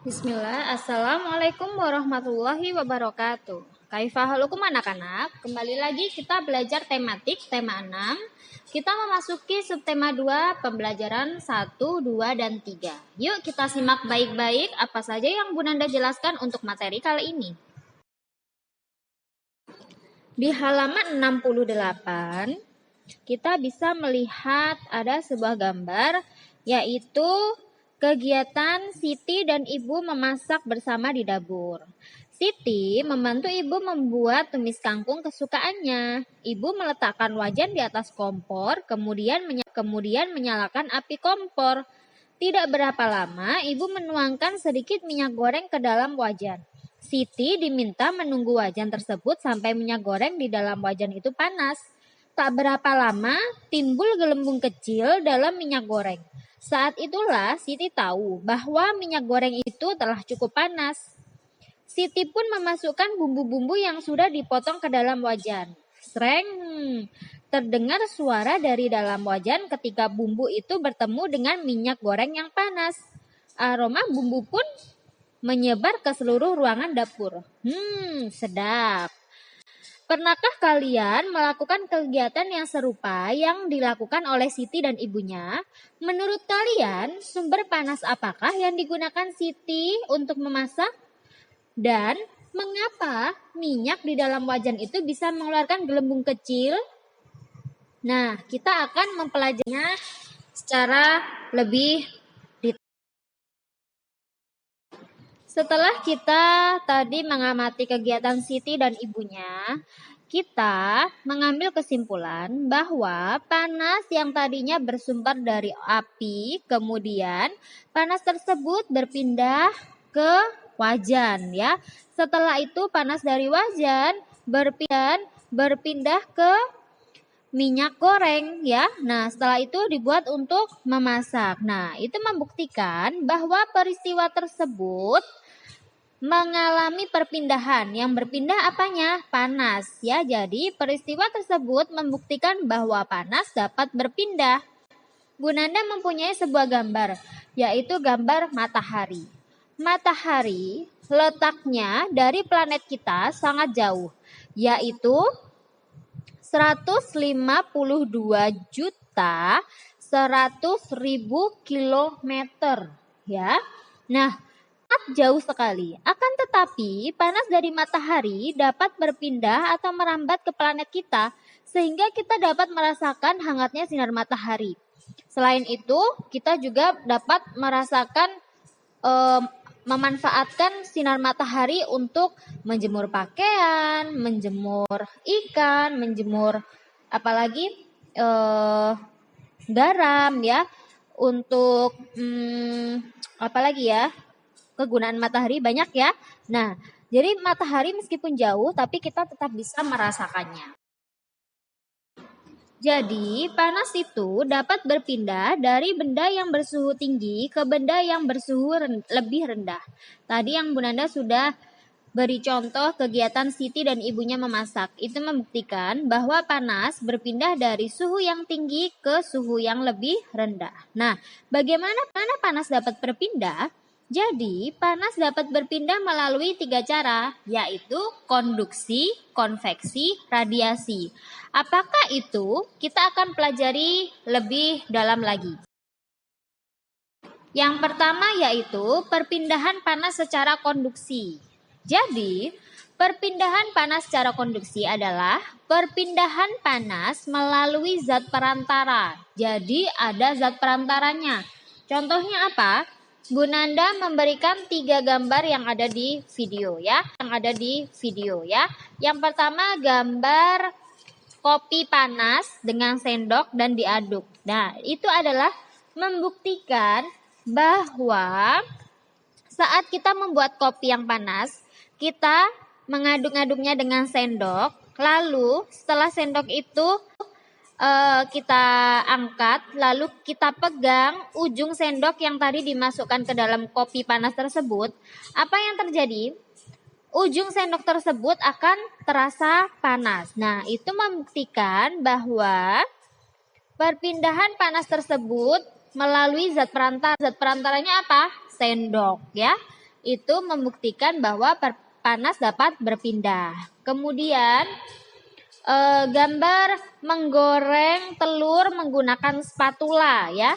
Bismillah, Assalamualaikum warahmatullahi wabarakatuh. Kaifahalukum anak-anak? Kembali lagi kita belajar tematik, tema 6. Kita memasuki subtema 2, pembelajaran 1, 2, dan 3. Yuk kita simak baik-baik apa saja yang Bu Nanda jelaskan untuk materi kali ini. Di halaman 68, kita bisa melihat ada sebuah gambar, yaitu kegiatan Siti dan Ibu memasak bersama di dapur. Siti membantu Ibu membuat tumis kangkung kesukaannya. Ibu meletakkan wajan di atas kompor, kemudian menyalakan api kompor. Tidak berapa lama, Ibu menuangkan sedikit minyak goreng ke dalam wajan. Siti diminta menunggu wajan tersebut sampai minyak goreng di dalam wajan itu panas. Tak berapa lama, timbul gelembung kecil dalam minyak goreng. Saat itulah Siti tahu bahwa minyak goreng itu telah cukup panas. Siti pun memasukkan bumbu-bumbu yang sudah dipotong ke dalam wajan. Sreng, terdengar suara dari dalam wajan ketika bumbu itu bertemu dengan minyak goreng yang panas. Aroma bumbu pun menyebar ke seluruh ruangan dapur. Sedap. Pernahkah kalian melakukan kegiatan yang serupa yang dilakukan oleh Siti dan ibunya? Menurut kalian, sumber panas apakah yang digunakan Siti untuk memasak? Dan mengapa minyak di dalam wajan itu bisa mengeluarkan gelembung kecil? Nah, kita akan mempelajarinya secara lebih detail. Setelah kita tadi mengamati kegiatan Siti dan ibunya, kita mengambil kesimpulan bahwa panas yang tadinya bersumber dari api, kemudian panas tersebut berpindah ke wajan ya. Setelah itu panas dari wajan berpindah ke minyak goreng ya. Nah, setelah itu dibuat untuk memasak. Nah, itu membuktikan bahwa peristiwa tersebut mengalami perpindahan. Yang berpindah apanya? Panas ya. Jadi peristiwa tersebut membuktikan bahwa panas dapat berpindah. Bu Nanda mempunyai sebuah gambar, yaitu gambar matahari. Matahari letaknya dari planet kita sangat jauh, yaitu 152.100.000 kilometer ya. Nah, jauh sekali. Akan tetapi, panas dari matahari dapat berpindah atau merambat ke planet kita, sehingga kita dapat merasakan hangatnya sinar matahari. Selain itu, kita juga dapat merasakan memanfaatkan sinar matahari untuk menjemur pakaian, menjemur ikan, menjemur apalagi garam ya. Untuk apalagi ya, kegunaan matahari banyak ya. Nah, jadi matahari meskipun jauh tapi kita tetap bisa merasakannya. Jadi, panas itu dapat berpindah dari benda yang bersuhu tinggi ke benda yang bersuhu lebih rendah. Tadi yang Bu Nanda sudah beri contoh kegiatan Siti dan ibunya memasak. Itu membuktikan bahwa panas berpindah dari suhu yang tinggi ke suhu yang lebih rendah. Nah, bagaimana panas dapat berpindah? Jadi, panas dapat berpindah melalui 3 cara, yaitu konduksi, konveksi, radiasi. Apakah itu? Kita akan pelajari lebih dalam lagi. Yang pertama yaitu perpindahan panas secara konduksi. Jadi, perpindahan panas secara konduksi adalah perpindahan panas melalui zat perantara. Jadi, ada zat perantaranya. Contohnya apa? Bu Nanda memberikan 3 gambar yang ada di video ya. Yang pertama gambar kopi panas dengan sendok dan diaduk. Nah, itu adalah membuktikan bahwa saat kita membuat kopi yang panas, kita mengaduk-aduknya dengan sendok. Lalu setelah sendok itu kita angkat, lalu kita pegang ujung sendok yang tadi dimasukkan ke dalam kopi panas tersebut. Apa yang terjadi? Ujung sendok tersebut akan terasa panas. Nah, itu membuktikan bahwa perpindahan panas tersebut melalui zat perantara. Zat perantaranya apa? Sendok ya. itu membuktikan bahwa panas dapat berpindah. Kemudian gambar menggoreng telur menggunakan spatula ya.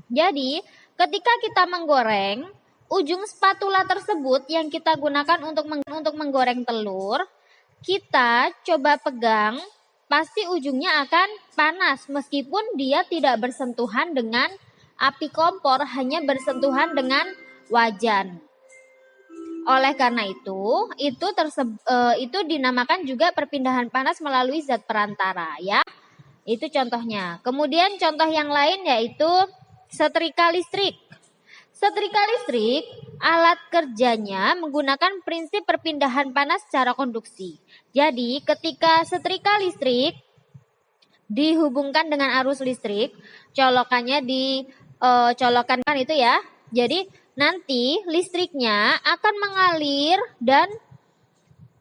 Jadi ketika kita menggoreng, ujung spatula tersebut yang kita gunakan untuk menggoreng telur, kita coba pegang, pasti ujungnya akan panas meskipun dia tidak bersentuhan dengan api kompor, hanya bersentuhan dengan wajan. Oleh karena itu dinamakan juga perpindahan panas melalui zat perantara ya. Itu contohnya. Kemudian contoh yang lain yaitu setrika listrik. Setrika listrik alat kerjanya menggunakan prinsip perpindahan panas secara konduksi. Jadi ketika setrika listrik dihubungkan dengan arus listrik, colokannya dicolokkan itu ya. Jadi nanti listriknya akan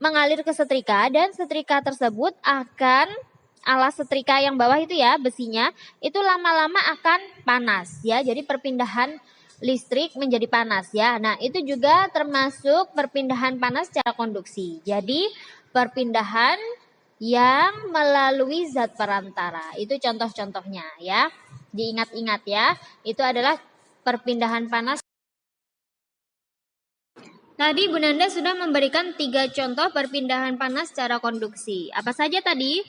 mengalir ke setrika, dan setrika tersebut akan, alas setrika yang bawah itu ya, besinya itu lama-lama akan panas ya. Jadi perpindahan listrik menjadi panas ya. Nah, itu juga termasuk perpindahan panas secara konduksi. Jadi perpindahan yang melalui zat perantara. Itu contoh-contohnya ya. Diingat-ingat ya. Itu adalah perpindahan panas. Tadi Bu Nanda sudah memberikan 3 contoh perpindahan panas secara konduksi. Apa saja tadi?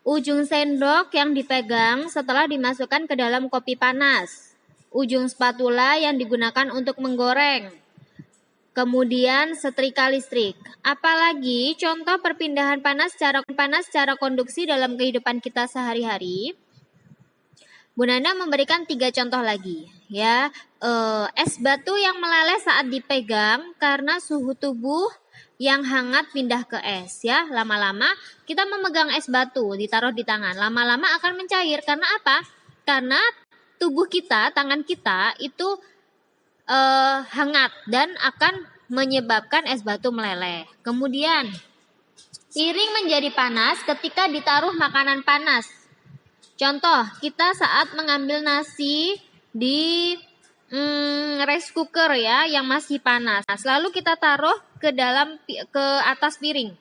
Ujung sendok yang dipegang setelah dimasukkan ke dalam kopi panas. Ujung spatula yang digunakan untuk menggoreng. Kemudian setrika listrik. Apalagi contoh perpindahan panas secara konduksi dalam kehidupan kita sehari-hari. Bu Nanda memberikan 3 contoh lagi ya. Es batu yang meleleh saat dipegang karena suhu tubuh yang hangat pindah ke es ya. Lama-lama kita memegang es batu, ditaruh di tangan, lama-lama akan mencair. Karena apa? Karena tubuh kita, tangan kita itu hangat dan akan menyebabkan es batu meleleh. Kemudian piring menjadi panas ketika ditaruh makanan panas. Contoh, kita saat mengambil nasi di rice cooker ya, yang masih panas. Lalu kita taruh ke atas piring.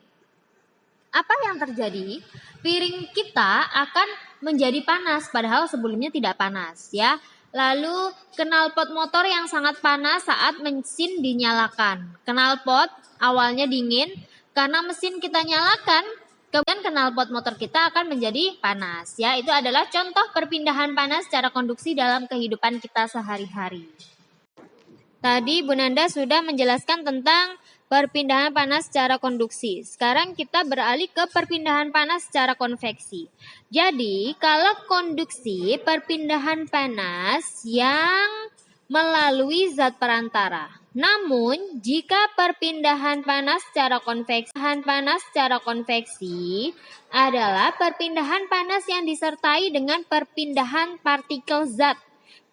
Apa yang terjadi? Piring kita akan menjadi panas padahal sebelumnya tidak panas ya. Lalu knalpot motor yang sangat panas saat mesin dinyalakan. Knalpot awalnya dingin, karena mesin kita nyalakan, kemudian knalpot motor kita akan menjadi panas ya. Itu adalah contoh perpindahan panas secara konduksi dalam kehidupan kita sehari-hari. Tadi Bu Nanda sudah menjelaskan tentang perpindahan panas secara konduksi. Sekarang kita beralih ke perpindahan panas secara konveksi. Jadi kalau konduksi, perpindahan panas yang melalui zat perantara. Namun, jika perpindahan panas secara konveksi adalah perpindahan panas yang disertai dengan perpindahan partikel zat.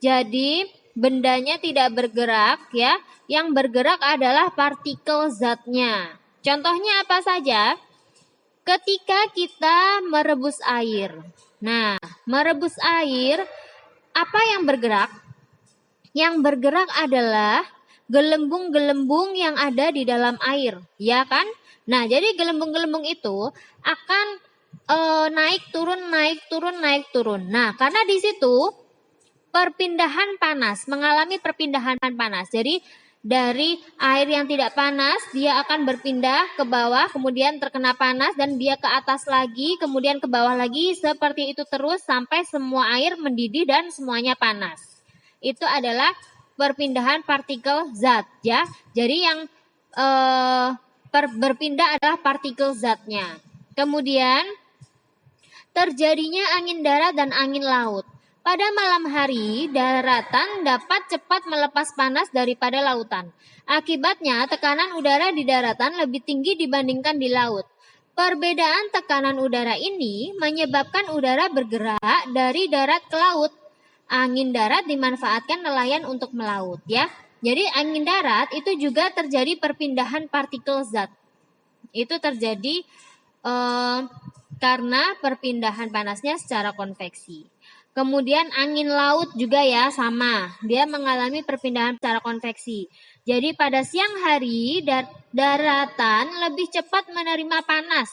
Jadi, bendanya tidak bergerak ya, yang bergerak adalah partikel zatnya. Contohnya apa saja? Ketika kita merebus air. Nah, merebus air, apa yang bergerak? Yang bergerak adalah gelembung-gelembung yang ada di dalam air, ya kan? Nah, jadi gelembung-gelembung itu akan naik turun. Nah, karena di situ perpindahan panas, mengalami perpindahan panas. Jadi dari air yang tidak panas, dia akan berpindah ke bawah, kemudian terkena panas, dan dia ke atas lagi, kemudian ke bawah lagi, seperti itu terus sampai semua air mendidih dan semuanya panas. Itu adalah perpindahan partikel zat ya. Jadi yang berpindah adalah partikel zatnya. Kemudian terjadinya angin darat dan angin laut. Pada malam hari, daratan dapat cepat melepas panas daripada lautan. Akibatnya, tekanan udara di daratan lebih tinggi dibandingkan di laut. Perbedaan tekanan udara ini menyebabkan udara bergerak dari darat ke laut. Angin darat dimanfaatkan nelayan untuk melaut ya. Jadi angin darat itu juga terjadi perpindahan partikel zat. Itu terjadi karena perpindahan panasnya secara konveksi. Kemudian angin laut juga ya sama, dia mengalami perpindahan secara konveksi. Jadi pada siang hari daratan lebih cepat menerima panas,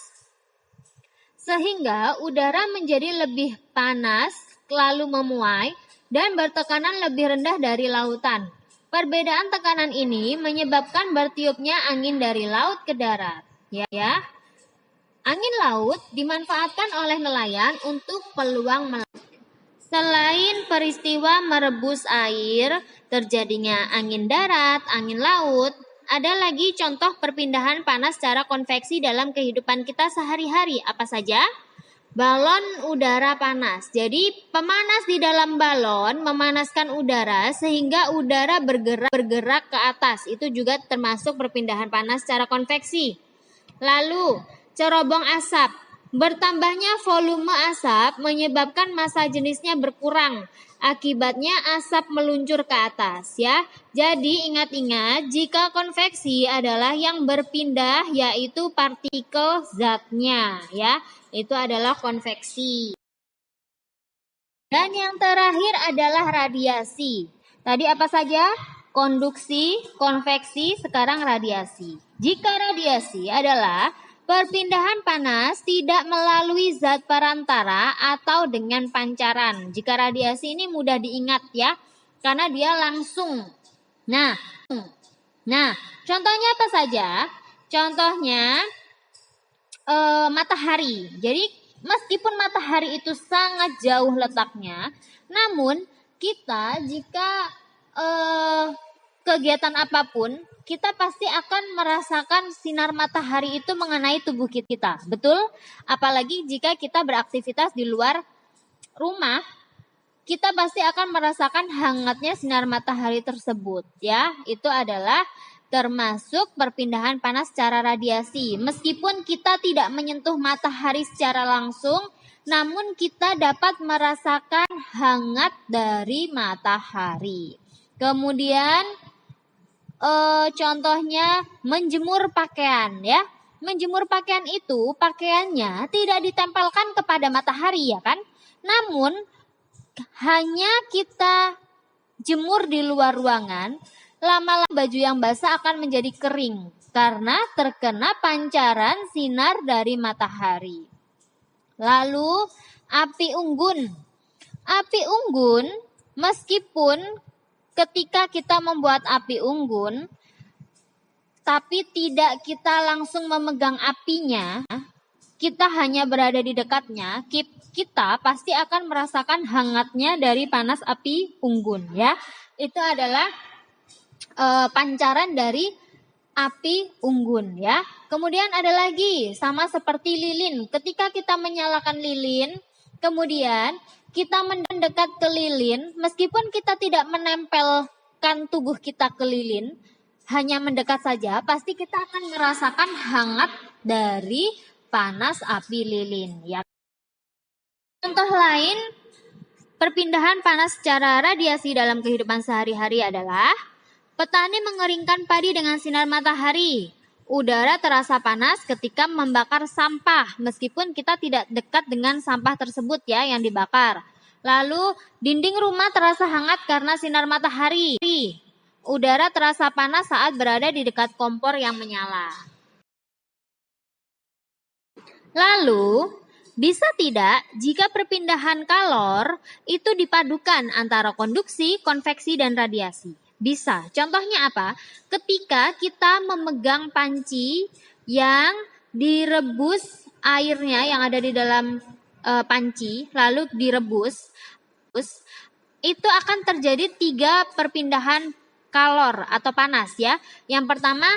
sehingga udara menjadi lebih panas lalu memuai dan bertekanan lebih rendah dari lautan. Perbedaan tekanan ini menyebabkan bertiupnya angin dari laut ke darat. Ya. Angin laut dimanfaatkan oleh nelayan untuk peluang melaut. Selain peristiwa merebus air, terjadinya angin darat, angin laut, ada lagi contoh perpindahan panas secara konveksi dalam kehidupan kita sehari-hari. Apa saja? Balon udara panas. Jadi pemanas di dalam balon memanaskan udara sehingga udara bergerak ke atas. Itu juga termasuk perpindahan panas secara konveksi. Lalu, cerobong asap. Bertambahnya volume asap menyebabkan massa jenisnya berkurang. Akibatnya asap meluncur ke atas ya. Jadi ingat-ingat jika konveksi adalah yang berpindah yaitu partikel zatnya ya. Itu adalah konveksi. Dan yang terakhir adalah radiasi. Tadi apa saja? Konduksi, konveksi, sekarang radiasi. Jika radiasi adalah perpindahan panas tidak melalui zat perantara atau dengan pancaran. Jika radiasi ini mudah diingat ya, karena dia langsung. Nah, contohnya apa saja? Contohnya matahari. Jadi meskipun matahari itu sangat jauh letaknya, namun kita jika kegiatan apapun, kita pasti akan merasakan sinar matahari itu mengenai tubuh kita. Betul? Apalagi jika kita beraktivitas di luar rumah, kita pasti akan merasakan hangatnya sinar matahari tersebut ya. Itu adalah termasuk perpindahan panas secara radiasi. Meskipun kita tidak menyentuh matahari secara langsung, namun kita dapat merasakan hangat dari matahari. Kemudian contohnya menjemur pakaian ya. Menjemur pakaian itu pakaiannya tidak ditempelkan kepada matahari ya kan. Namun hanya kita jemur di luar ruangan, lama-lama baju yang basah akan menjadi kering karena terkena pancaran sinar dari matahari. Lalu api unggun. Api unggun meskipun ketika kita membuat api unggun, tapi tidak kita langsung memegang apinya, kita hanya berada di dekatnya, kita pasti akan merasakan hangatnya dari panas api unggun ya. Itu adalah pancaran dari api unggun ya. Kemudian ada lagi sama seperti lilin. Ketika kita menyalakan lilin, kemudian kita mendekat ke lilin, meskipun kita tidak menempelkan tubuh kita ke lilin, hanya mendekat saja, pasti kita akan merasakan hangat dari panas api lilin ya. Contoh lain perpindahan panas secara radiasi dalam kehidupan sehari-hari adalah petani mengeringkan padi dengan sinar matahari. Udara terasa panas ketika membakar sampah meskipun kita tidak dekat dengan sampah tersebut ya yang dibakar. Lalu dinding rumah terasa hangat karena sinar matahari. Udara terasa panas saat berada di dekat kompor yang menyala. Lalu bisa tidak jika perpindahan kalor itu dipadukan antara konduksi, konveksi, dan radiasi? Bisa. Contohnya apa? Ketika kita memegang panci yang direbus airnya yang ada di dalam panci, lalu direbus, itu akan terjadi 3 perpindahan kalor atau panas ya. Yang pertama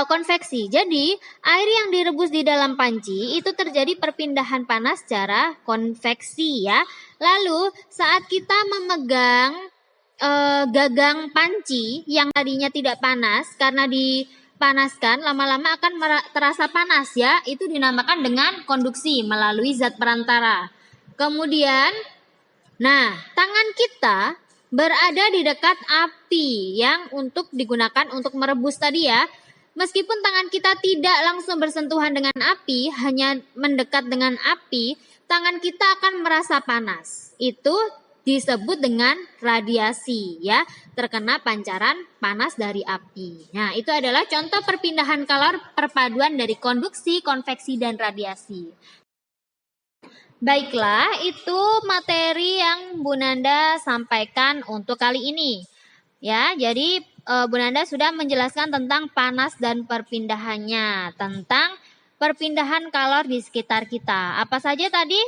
konveksi. Jadi air yang direbus di dalam panci itu terjadi perpindahan panas secara konveksi ya. Lalu saat kita memegang gagang panci yang tadinya tidak panas karena dipanaskan lama-lama akan terasa panas ya. Itu dinamakan dengan konduksi melalui zat perantara. Kemudian tangan kita berada di dekat api yang untuk digunakan untuk merebus tadi ya. Meskipun tangan kita tidak langsung bersentuhan dengan api, hanya mendekat dengan api, tangan kita akan merasa panas. Itu disebut dengan radiasi ya, terkena pancaran panas dari api. Nah, itu adalah contoh perpindahan kalor perpaduan dari konduksi, konveksi, dan radiasi. Baiklah, itu materi yang Bu Nanda sampaikan untuk kali ini. Ya, jadi Bu Nanda sudah menjelaskan tentang panas dan perpindahannya, tentang perpindahan kalor di sekitar kita. Apa saja tadi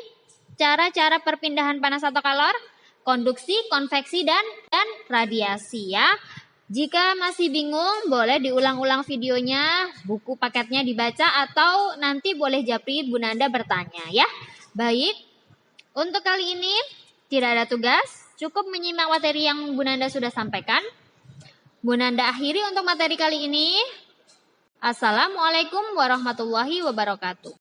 cara-cara perpindahan panas atau kalor? Konduksi, konveksi, dan radiasi ya. Jika masih bingung, boleh diulang-ulang videonya, buku paketnya dibaca, atau nanti boleh japri Bu Nanda bertanya ya. Baik, untuk kali ini tidak ada tugas, cukup menyimak materi yang Bu Nanda sudah sampaikan. Bu Nanda akhiri untuk materi kali ini. Assalamualaikum warahmatullahi wabarakatuh.